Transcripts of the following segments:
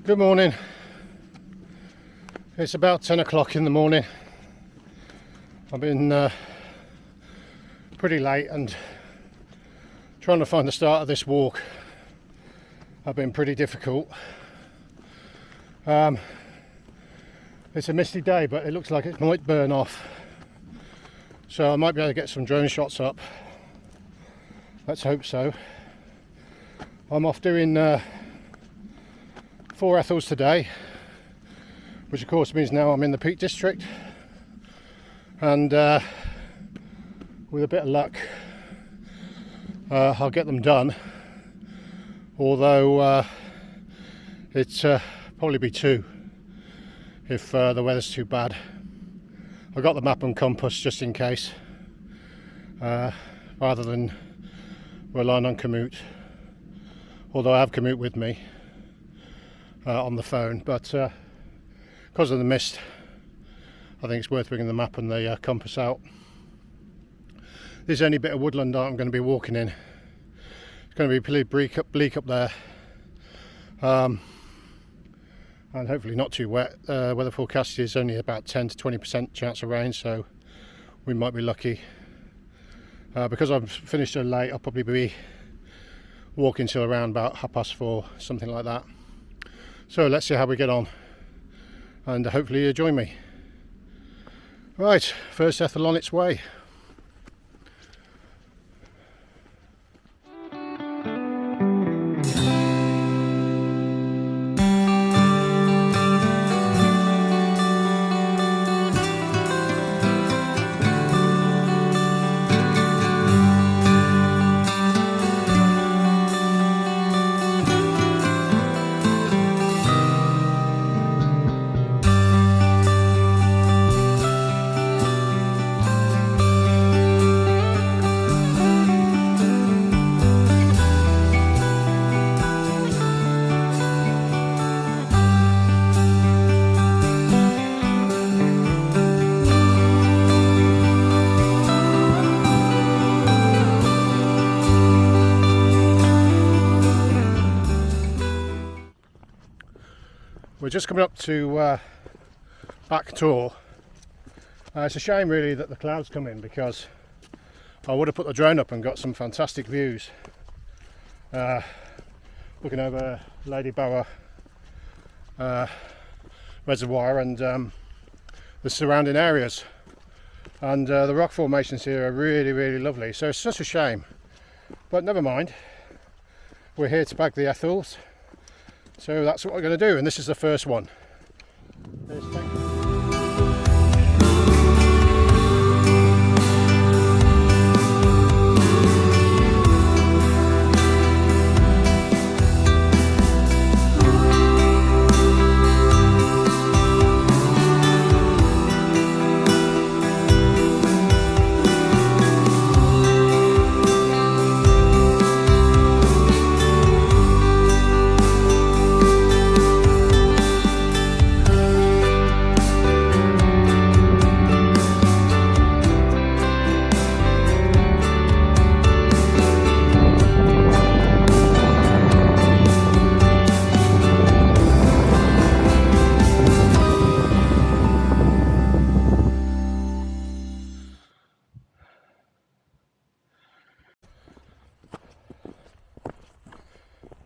Good morning. It's about 10 o'clock in the morning. I've been pretty late and trying to find the start of this walk have been pretty difficult. It's a misty day, but it looks like it might burn off, so I might be able to get some drone shots up. Let's hope so. I'm off doing 4 Ethels today, which of course means now I'm in the Peak District, and with a bit of luck I'll get them done, although it's probably be 2 if the weather's too bad. I got the map and compass just in case, rather than relying on Komoot, although I have Komoot with me on the phone, but because of the mist I think it's worth bringing the map and the compass out. This is the only bit of woodland I'm going to be walking in. It's going to be pretty bleak up there, and hopefully not too wet. Weather forecast is only about 10 to 20% chance of rain, so we might be lucky. Because I've finished so late, I'll probably be walking till around about 4:30, something like that. So let's see how we get on, and hopefully you join me. Right, first Ethel on its way. We're just coming up to back tour. It's a shame really that the clouds come in, because I would have put the drone up and got some fantastic views looking over Lady Bower Reservoir and the surrounding areas, and the rock formations here are really lovely, so it's such a shame, but never mind. We're here to bag the Ethels, so that's what we're going to do, and this is the first one.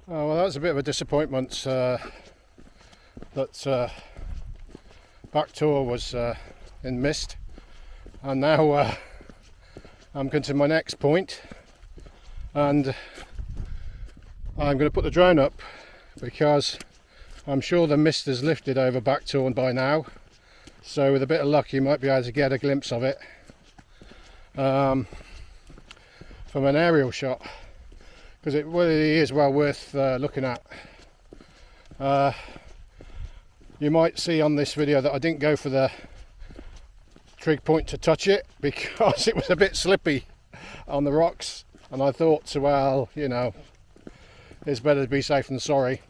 Oh, well, that was a bit of a disappointment that back tour was in mist, and now I'm going to my next point, and I'm going to put the drone up because I'm sure the mist has lifted over back tour by now, so with a bit of luck you might be able to get a glimpse of it from an aerial shot, because it really is well worth looking at. You might see on this video that I didn't go for the trig point to touch it because it was a bit slippy on the rocks, and I thought, well, you know, it's better to be safe than sorry.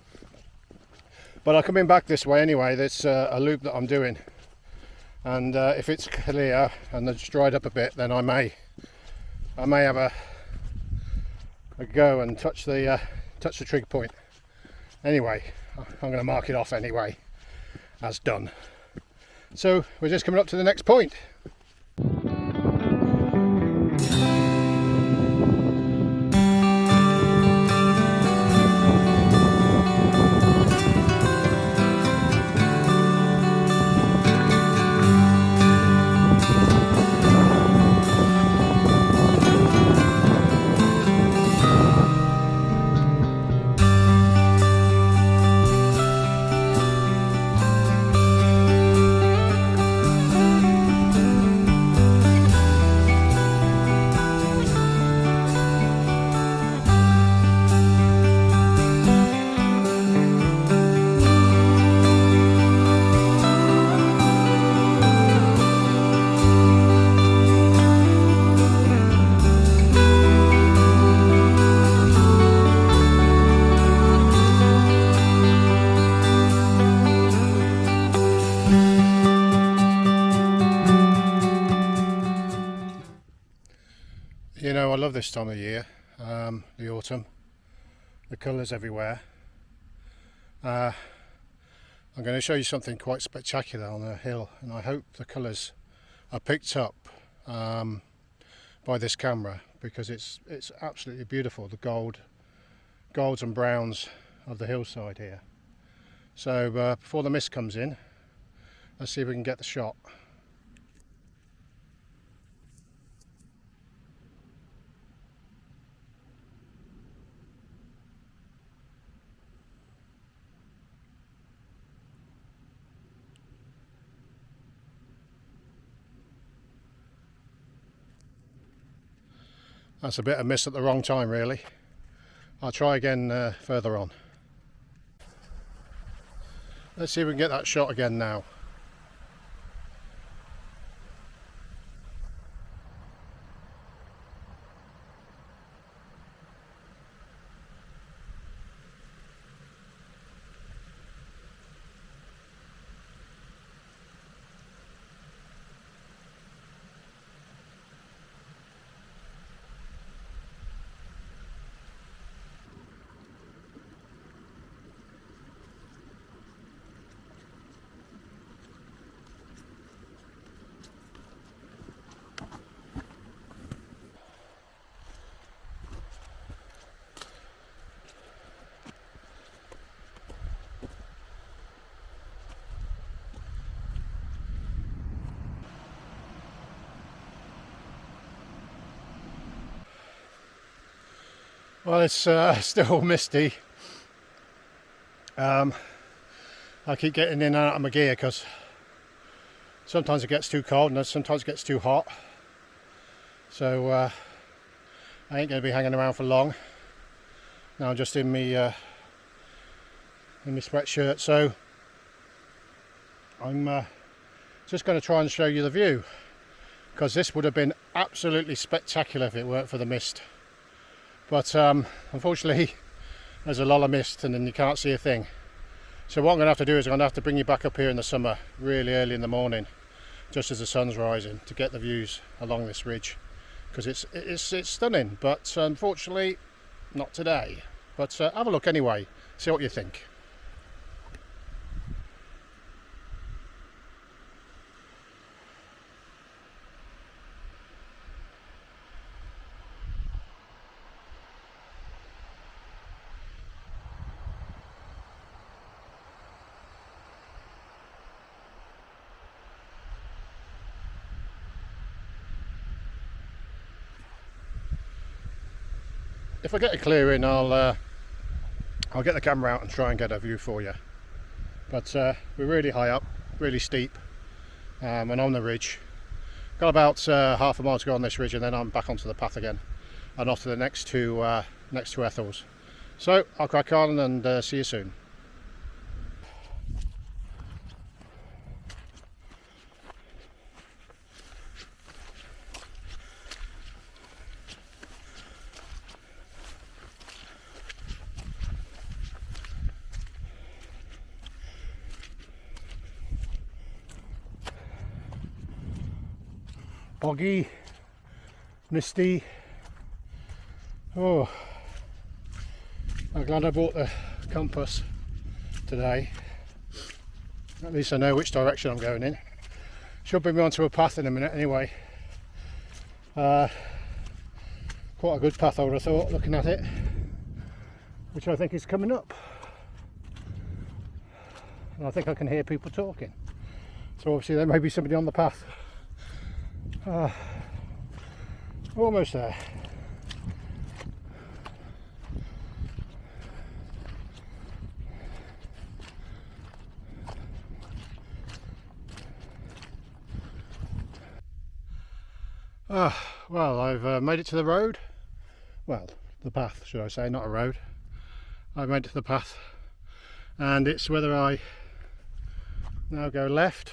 But I'm coming back this way anyway. There's a loop that I'm doing, and if it's clear and it's dried up a bit, then I may have a go and touch the trig point. Anyway, I'm going to mark it off anyway as done. So we're just coming up to the next point. You know, I love this time of year, the autumn, the colours everywhere. I'm going to show you something quite spectacular on a hill, and I hope the colours are picked up by this camera, because it's absolutely beautiful, the golds and browns of the hillside here. So before the mist comes in, let's see if we can get the shot. That's a bit of miss at the wrong time, really. I'll try again further on. Let's see if we can get that shot again now. Well, it's still misty. I keep getting in and out of my gear because sometimes it gets too cold and sometimes it gets too hot. So I ain't going to be hanging around for long. Now I'm just in my sweatshirt, so I'm just going to try and show you the view, because this would have been absolutely spectacular if it weren't for the mist. But unfortunately there's a lot of mist and then you can't see a thing. So what I'm going to have to do is I'm going to have to bring you back up here in the summer, really early in the morning, just as the sun's rising, to get the views along this ridge, because it's stunning. But unfortunately not today. But have a look anyway, see what you think. If I get a clear in, I'll get the camera out and try and get a view for you. But we're really high up, really steep, and on the ridge. Got about half a mile to go on this ridge, and then I'm back onto the path again, and off to the next two Ethels. So I'll crack on and see you soon. Boggy, misty. Oh, I'm glad I bought the compass. today. At least I know which direction I'm going in. Should bring me onto a path in a minute anyway. Quite a good path I would have thought, looking at it, which I think is coming up. And I think I can hear people talking. So obviously there may be somebody on the path. Almost there. Well, I've made it to the road. Well, the path, should I say, not a road. I've made it to the path, and it's whether I now go left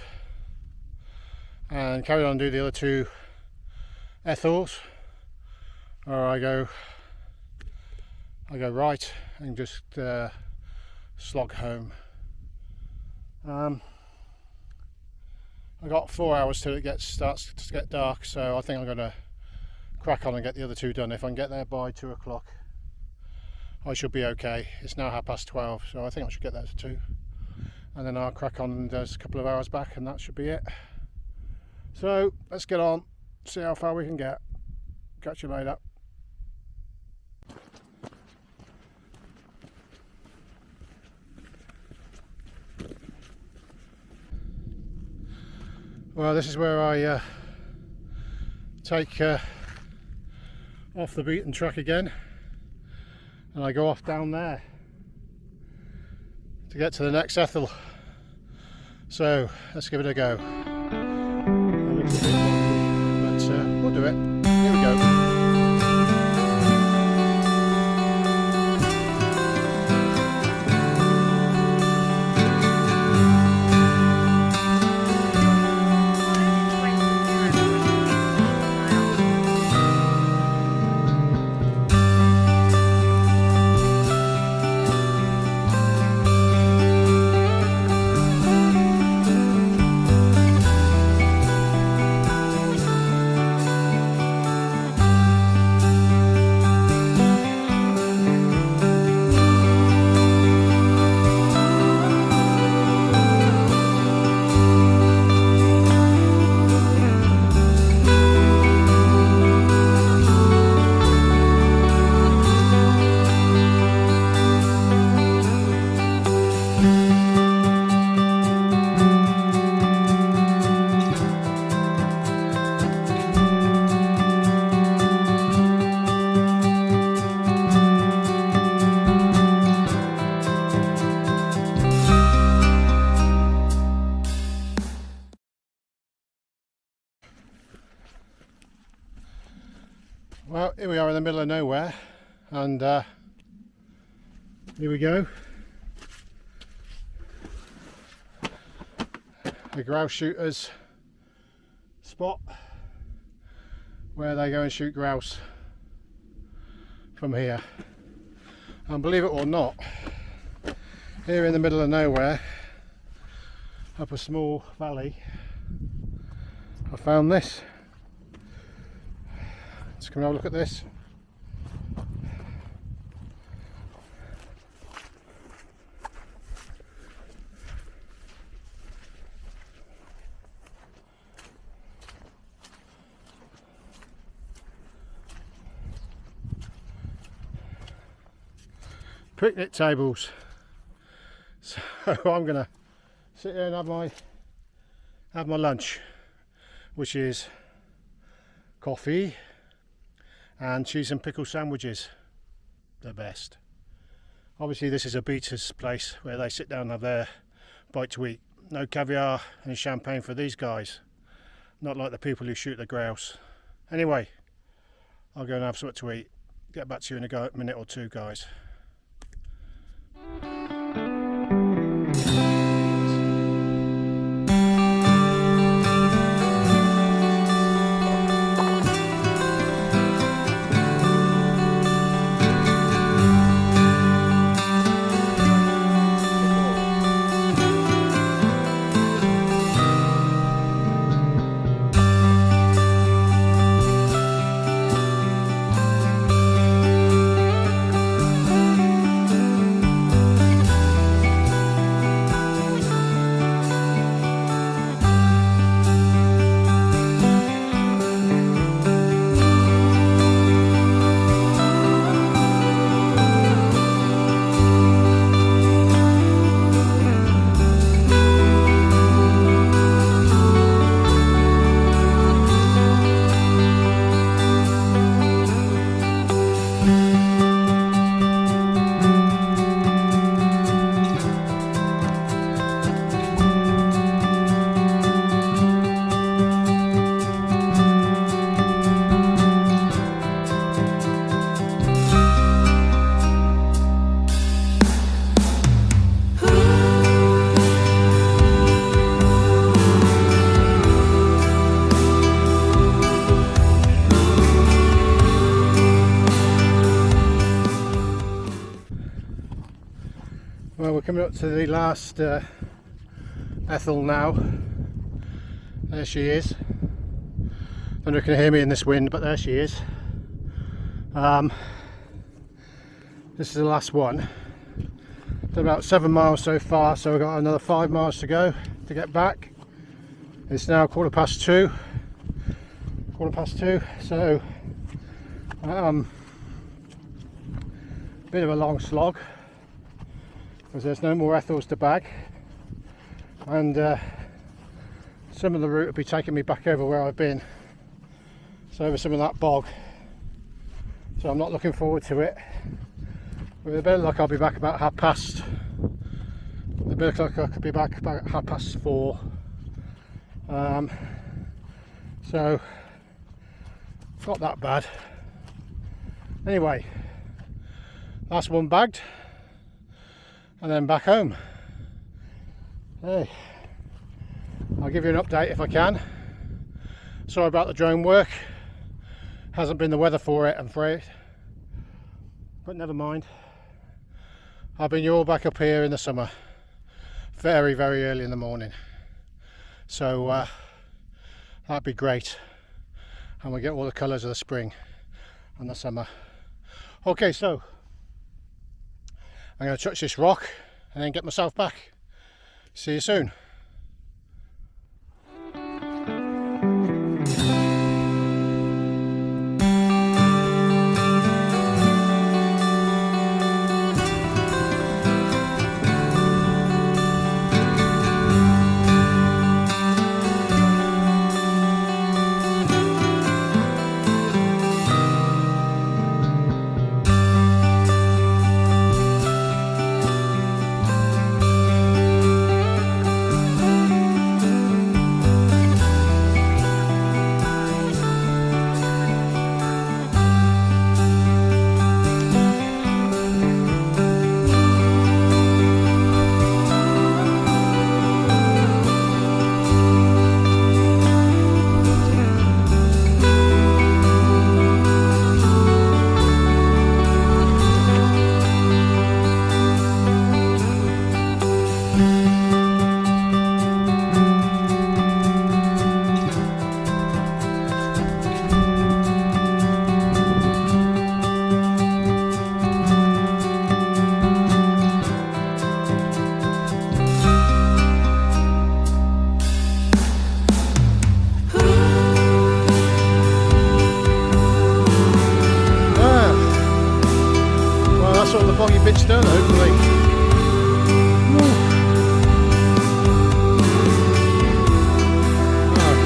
and carry on and do the other two Ethels, or I go right and just slog home. I got 4 hours till it starts to get dark, so I think I'm going to crack on and get the other two done. If I can get there by 2 o'clock, I should be okay. It's now 12:30, so I think I should get there to 2, and then I'll crack on and there's a couple of hours back, and that should be it. So let's get on, see how far we can get. Catch you later. Well, this is where I take off the beaten track again, and I go off down there to get to the next Ethel. So let's give it a go. It looks a bit wonky, but we'll do it. Here we go. Well, here we are in the middle of nowhere, and here we go. The grouse shooters spot where they go and shoot grouse from here. And believe it or not, here in the middle of nowhere, up a small valley, I found this. Let's come and have a look at this. Picnic tables. So I'm gonna sit here and have my lunch, which is coffee and cheese and pickle sandwiches, the best. Obviously this is a beater's place where they sit down and have their bite to eat. No caviar and champagne for these guys, not like the people who shoot the grouse. Anyway, I'll go and have something to eat. Get back to you in a minute or two, guys. coming up to the last Ethel now. There she is. I don't know if you can hear me in this wind, but there she is. This is the last one. Done about 7 miles so far, so we've got another 5 miles to go to get back. It's now 2:15. So bit of a long slog because there's no more Ethels to bag, and some of the route will be taking me back over where I've been, so over some of that bog. So I'm not looking forward to it. With a bit of luck I'll be back about 4:30. With a bit of luck I could be back about 4:30. So not that bad. Anyway, last one bagged and then back home. Hey, I'll give you an update if I can. Sorry about the drone work. Hasn't been the weather for it, I'm afraid. But never mind. I'll bring you all back up here in the summer. Very, very early in the morning. So that'd be great. And we'll get all the colours of the spring and the summer. Okay, so I'm going to touch this rock and then get myself back. See you soon. All the boggy bits done, hopefully. Right,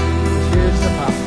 here's the path.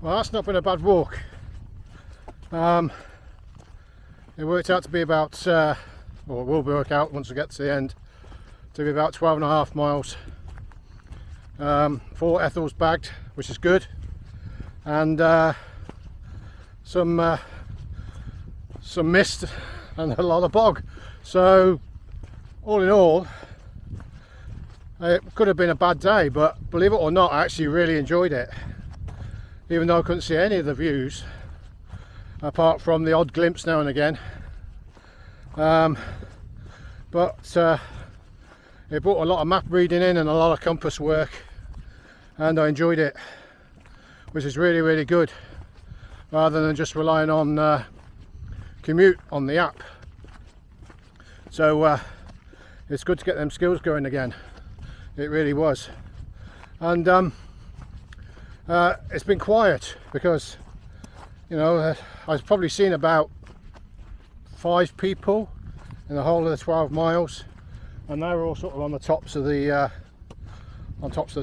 Well, that's not been a bad walk. It worked out to be about, or it will work out once we get to the end, to be about 12.5 miles. 4 Ethels bagged, which is good, and some mist and a lot of bog. So all in all, it could have been a bad day, but believe it or not, I actually really enjoyed it. Even though I couldn't see any of the views, apart from the odd glimpse now and again. But it brought a lot of map reading in and a lot of compass work, and I enjoyed it, which is really, really good, rather than just relying on commute on the app. So it's good to get them skills going again. It really was. And it's been quiet because, you know, I've probably seen about 5 people in the whole of the 12 miles, and they were all sort of on the tops of the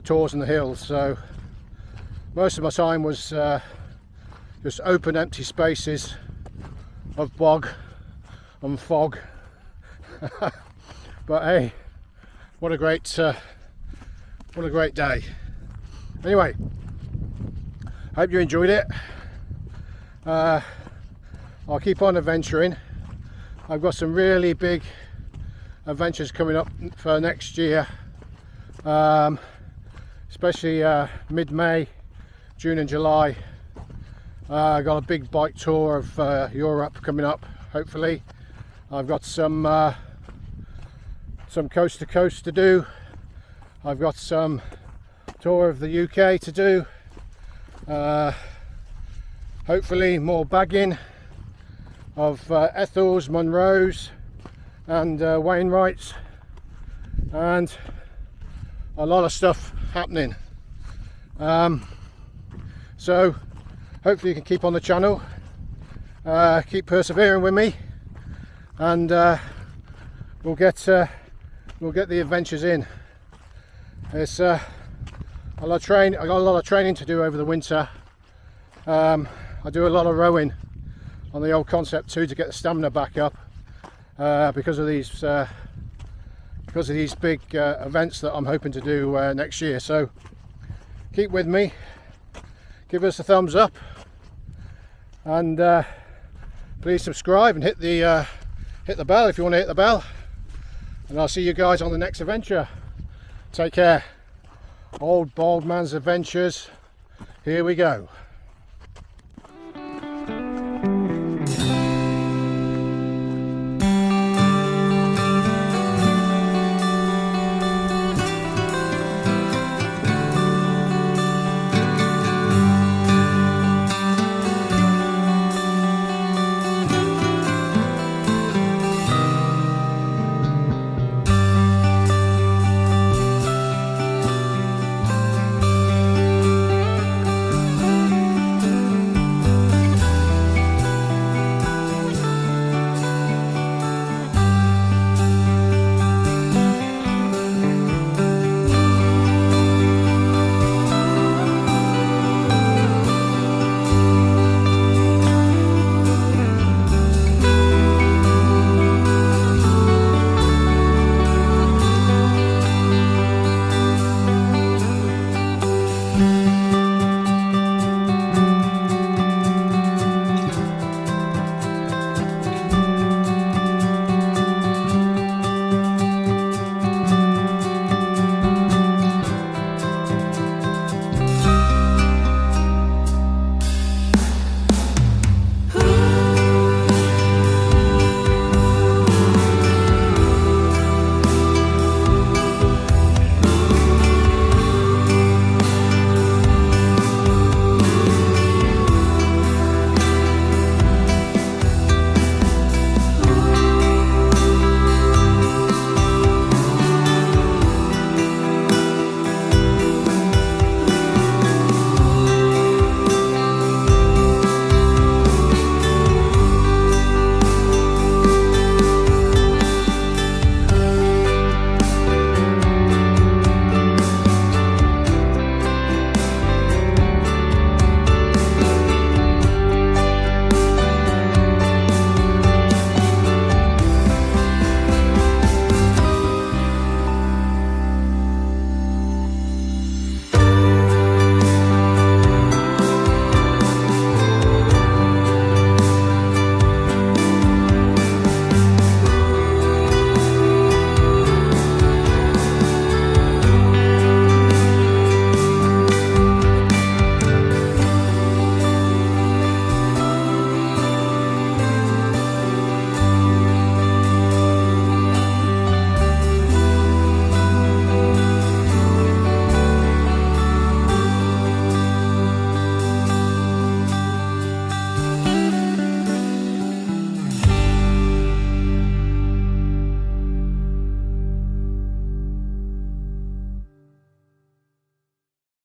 tours and the hills. So most of my time was just open, empty spaces of bog and fog. But hey, what a great day. Anyway, hope you enjoyed it. I'll keep on adventuring. I've got some really big adventures coming up for next year, especially mid-May, June and July. I've got a big bike tour of Europe coming up, hopefully. I've got some coast to coast to do. I've got some tour of the UK to do. Hopefully more bagging of Ethels, Monroes and Wainwrights, and a lot of stuff happening. So hopefully you can keep on the channel, keep persevering with me, and we'll get the adventures in. It's I got a lot of training to do over the winter. I do a lot of rowing on the old Concept 2 to get the stamina back up, because of these big events that I'm hoping to do next year. So keep with me, give us a thumbs up, and please subscribe and hit the bell if you want to hit the bell, and I'll see you guys on the next adventure. Take care. Old Bald Man's Adventures, here we go.